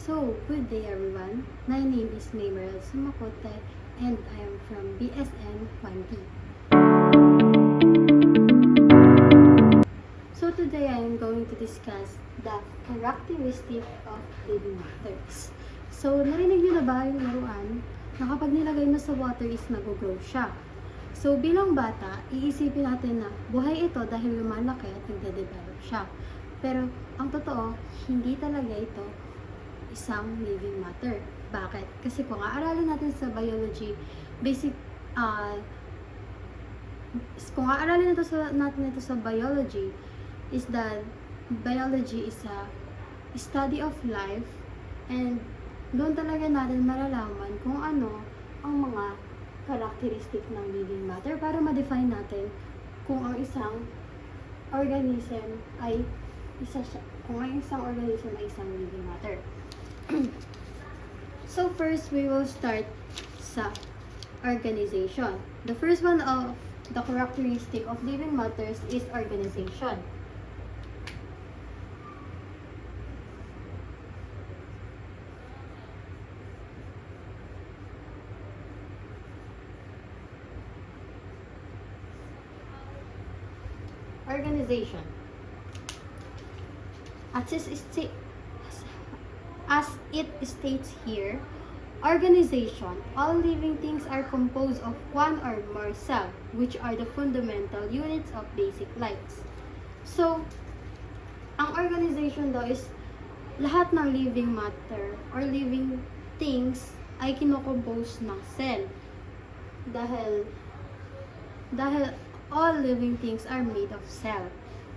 So, good day everyone. My name is Maymerel Sumakote and I am from BSN 1D. So today I am going to discuss the characteristic of living matters. So, narinig niyo na ba yung laruan na kapag nilagay mo sa water is nag-grow siya? So, bilang bata, iisipin natin na buhay ito dahil lumalaki at nagde-develop siya. Pero, ang totoo, hindi talaga ito isang living matter. Bakit? Kasi kung aaralin natin sa biology, kung aaralin natin ito sa biology, is that biology is a study of life and doon talaga natin malalaman kung ano ang mga characteristic ng living matter para ma-define natin kung ang isang organism ay isang living matter. So first, we will start sa organization. The first one of the characteristic of living matters is organization. Organization. As it states here, organization, all living things are composed of one or more cells, which are the fundamental units of basic life. So, ang organization daw is lahat ng living matter or living things ay kinocompose ng cell. Dahil all living things are made of cell.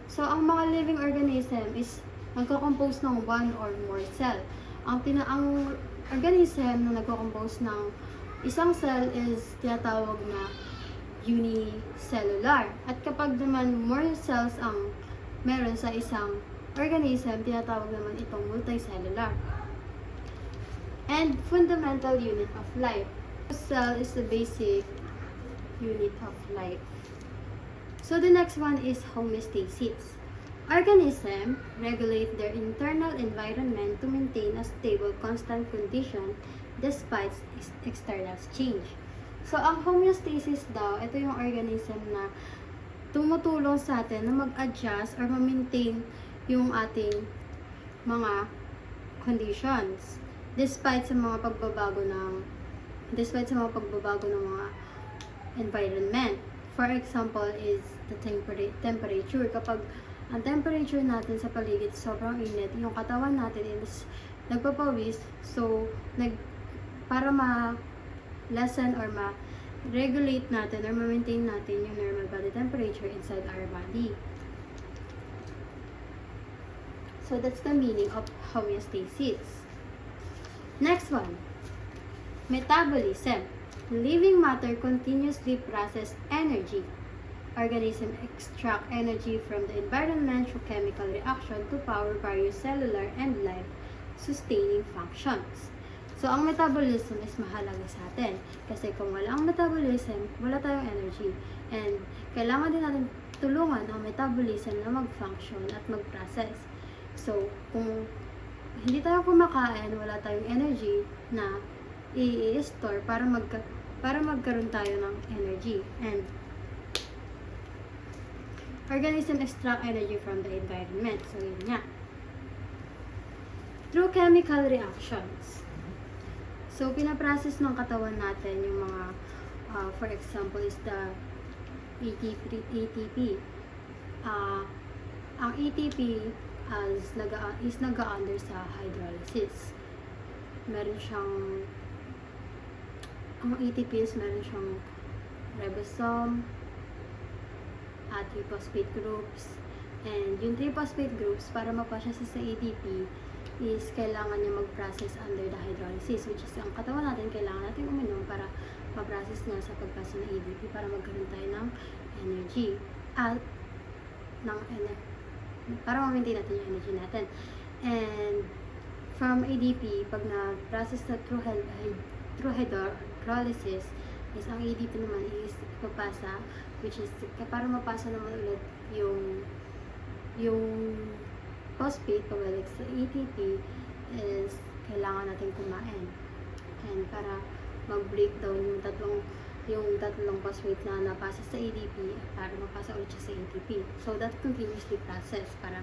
So, ang mga living organism is nagko-compose ng one or more cell. Ang organism na nagko-compose ng isang cell is tinatawag na unicellular. At kapag naman more cells ang meron sa isang organism, tinatawag naman itong multicellular. And fundamental unit of life. Cell is the basic unit of life. So the next one is homeostasis. Organisms regulate their internal environment to maintain a stable, constant condition despite external change. So, ang homeostasis daw, ito yung organism na tumutulong sa atin na mag-adjust or ma-maintain yung ating mga conditions despite sa mga pagbabago ng mga environment. For example is the temperature. Kapag ang temperature natin sa paligid sobrang init, yung katawan natin is nagpapawis, so para ma-lessen or ma-regulate natin or ma-maintain natin yung normal body temperature inside our body. So that's the meaning of homeostasis. Next one, metabolism. Living matter continuously process energy. Organisms extract energy from the environment through chemical reaction to power various cellular and life-sustaining functions. So, ang metabolism is mahalaga sa atin. Kasi kung wala ang metabolism, wala tayong energy. And kailangan din natin tulungan ang metabolism na mag-function at mag-process. So, kung hindi tayo kumakain, wala tayong energy na i-store para magkaroon tayo ng energy. And organism extract energy from the environment. So, yun nga. Through chemical reactions. So, pinaprocess ng katawan natin yung mga, for example, is the ATP. Ang ATP is nag-under sa hydrolysis. Ang ATP is meron siyang ribosome, triphosphate groups. And yung triphosphate groups, para mapasya sa ADP, is kailangan niya mag-process under the hydrolysis, which is ang katawan natin, kailangan natin uminom para ma-process niya sa pagpasa ng ADP para magkaroon tayo ng energy. Para ma-maintain natin yung energy natin. And from ADP, pag na-process na through hydrolysis, is ang ADP naman is ipapasa, which is para mapasa naman ulit yung phosphate pabalik sa ATP is kailangan kailangan natin kumain. And para mag-breakdown yung tatlong phosphate na napasa sa ADP para mapasa ulit siya sa ATP. So, that continuously process para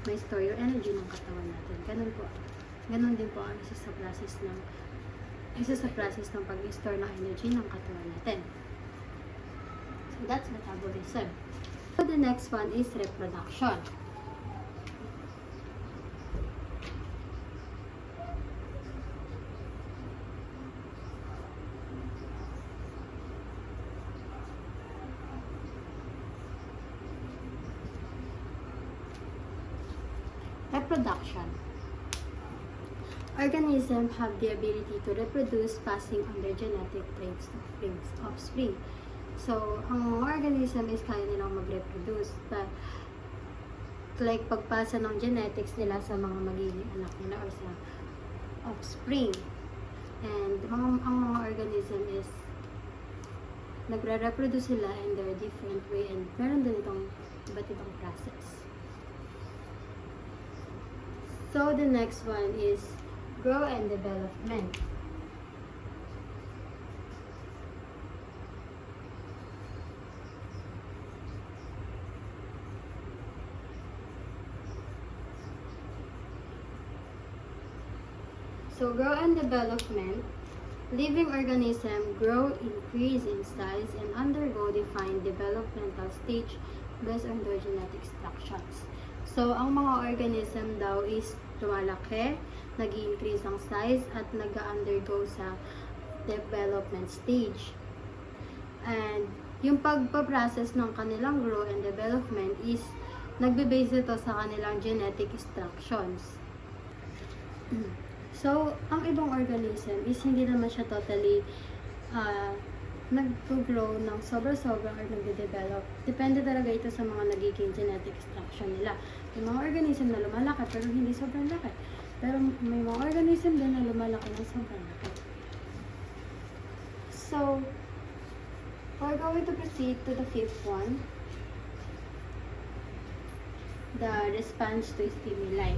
may store yung energy ng katawan natin. Ganun po. Ganun din po ang isa sa process ng pag-store ng energy ng katawan natin. So, that's metabolism. So, the next one is reproduction. Reproduction. Organisms have the ability to reproduce passing on their genetic traits of offspring. So, ang mga organism is kaya nilang mag-reproduce. But, like, pagpasa ng genetics nila sa mga magiging anak nila or sa offspring. And, ang mga organism is nagre-reproduce sila in their different way and meron din itong iba't ibang process. So, the next one is grow and development. So, grow and development, living organisms grow, increase in size, and undergo defined developmental stage based on their genetic instructions. So, ang mga organism daw is lumalaki, nag-i-increase ang size, at nag-undergo sa development stage. And, yung pagpaprocess ng kanilang grow and development is nagbe-base ito sa kanilang genetic instructions. So, ang ibang organism is hindi naman siya totally nag-grow ng sobra-sobra or nag-develop. Depende talaga ito sa mga nagiging genetic instruction nila. May mga organism na lumalaki pero hindi sobrang laki. Pero may mga organism din na lumalaki ng sobrang laki. So, we're going to proceed to the fifth one. The response to stimuli.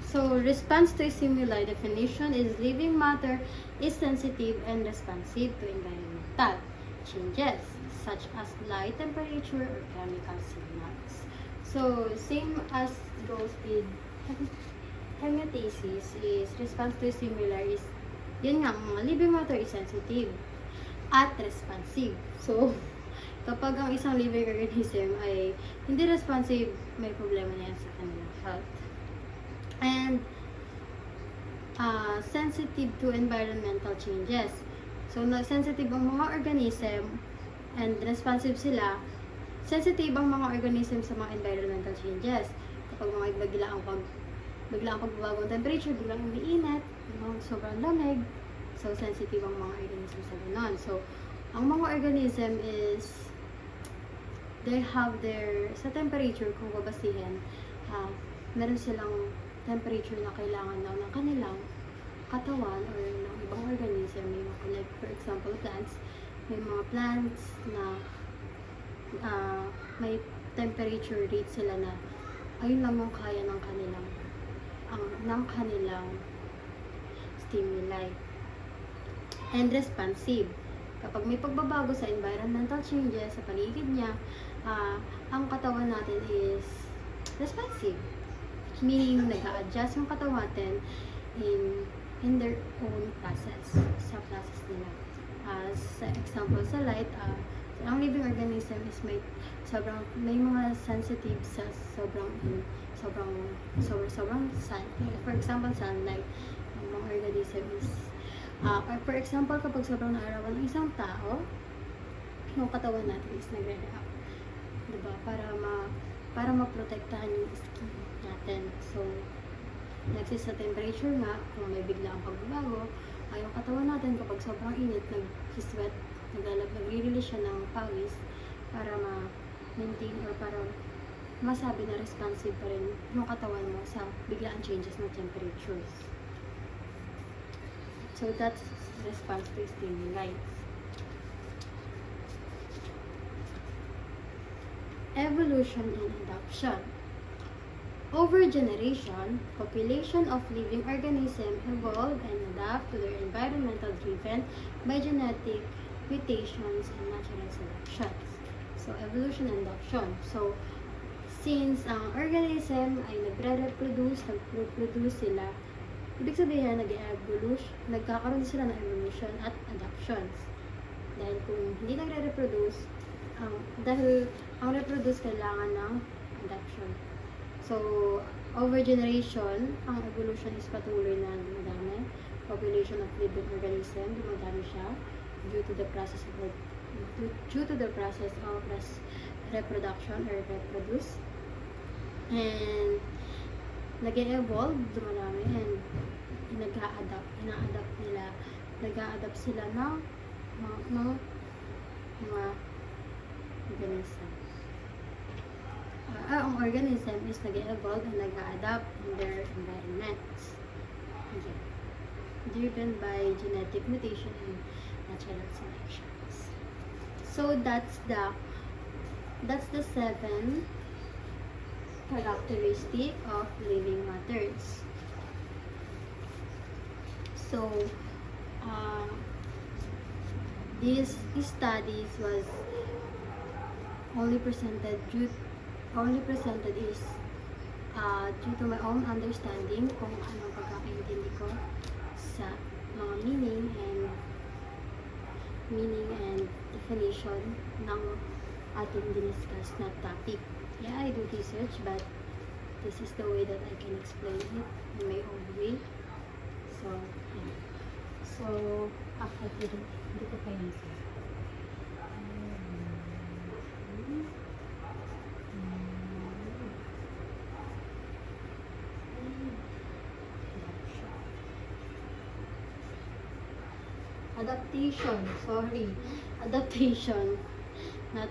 So, response to stimuli definition is living matter is sensitive and responsive to environmental changes such as light, temperature, or chemical signals. So, same as goes with homeostasis is response to stimuli is, yun nga, mga living matter is sensitive at responsive. So, kapag ang isang living organism ay hindi responsive, may problema na yan sa kanilang health. And sensitive to environmental changes. So, sensitive ang mga organism and responsive sila. Sensitive ang mga organism sa mga environmental changes. Kapag mga biglaang pagbabago ng temperature, biglang umiinit, sobrang lamig. So, sensitive ang mga organism sa ganon. So, ang mga organism is they have their, sa temperature, kung babasihin, meron silang temperature na kailangan daw ng kanilang katawan or ng ibang organism. May mga, like for example, plants. May mga plants na may temperature rate sila na ayun lang yung kaya ng kanilang stimuli. And responsive. Kapag may pagbabago sa environmental changes sa paligid niya, ang katawan natin is responsive. Meaning, nag-a-adjust yung katawan natin in their own process, sa process nila. As example sa light, ang living organism is may mga sensitive sa sobrang sun. For example, sunlight. Ang mga organism is, for example, kapag sobrang naarawan ng isang tao, yung katawan natin is nagre-react. Diba? Para ma-protektahan yung skin natin. So, sa temperature nga, kung may biglaang pagbabago, yung katawan natin kapag sobrang init, nag-sweat, nagre-release siya ng pawis para ma-maintain or para masabi na responsive pa rin yung katawan mo sa biglaang changes ng temperatures. So that's response to stimuli. Evolution and adaptation. Over generation, population of living organisms evolve and adapt to their environmental driven by genetic mutations and natural selections. So, evolution and adaptation. So, since ang organism ay nagre-reproduce sila, ibig sabihin, nagkakaroon sila ng evolution at adaptations. Dahil kung hindi nagre-reproduce, dahil ang reproduce kailangan ng adaptation. So, over generation, ang evolution is patuloy na dumadami. Population of living organism, dumadami siya due to the process of reproduction or reproduce. And nag-evolve, dumadami, and nag-a-adapt sila ng mga organism. Ang organism is nag-evolve and nag-a-adapt in their environments. Okay. Driven by genetic mutation and natural selections. So that's the 7 characteristic of living matters. So these studies was only presented is due to my own understanding kung anong pagkakaintindi ko sa mga meaning and definition ng ating diniscuss na topic. Yeah, I do research, but this is the way that I can explain it in my own way. So, yeah. So, hindi ko pa yun. Adaptation, not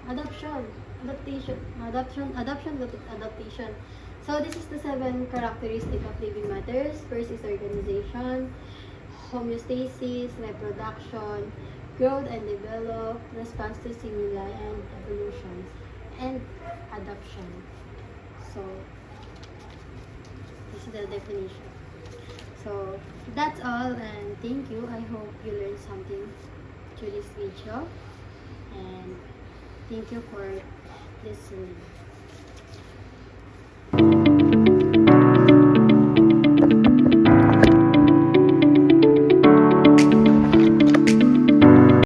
adaptation. So this is the 7 characteristic of living matters. First is organization, homeostasis, reproduction, growth and develop, response to stimuli, and evolution, and adaptation. So this is the definition. So that's all, and thank you. I hope you learned something through this video, and thank you for listening.